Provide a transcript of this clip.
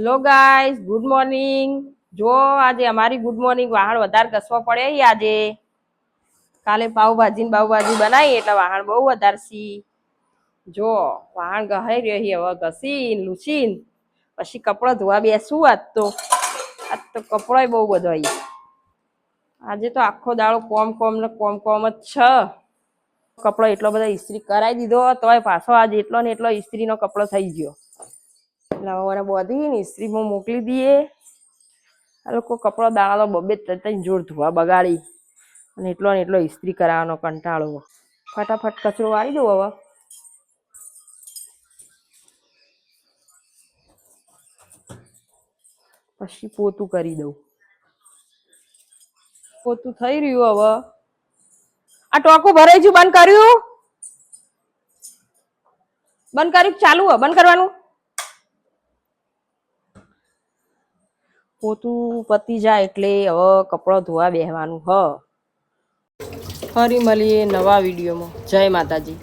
Hello guys, good morning. જો આજે અમારી ગુડ મોર્નિંગ વાહણ વધારે ઘસવા પડે આજે. કાલે પાવભાજી બનાવી એટલે વાહણ બહુ વધારે સી. જો વાહણ ગહાઈ રહ્યો હવે ઘસીને લૂસીને પછી કપડાં ધોવા બેસું. આજ તો કપડો બહુ બધો આજે તો આખો દાડો કોમ જ છે. કપડો એટલો બધો ઇસ્ત્રી કરાવી દીધો તોય પાછો આજે એટલો ને એટલો ઇસ્ત્રીનો કપડો થઈ ગયો. એટલે હવે બધી ઇસ્ત્રીમાં મોકલી દઈએ. આ લોકો કપડો દાણો બબે ત્રણ જોડ ધોવા બગાડી અને એટલો ઇસ્ત્રી કરાવવાનો કંટાળો. ફટાફટ કચરો વાળી દો હવે. પછી પોતું કરી દઉં. પોતું થઈ રહ્યું હવે. આ ટોકું ભરાઈ ગયું, બંધ કર્યું ચાલુ હે બંધ કરવાનું. પોતું પતી જાય એટલે હવે કપડો ધોવા બેસવાનું હ. ફરી મળીએ નવા વિડીયોમાં. જય માતાજી.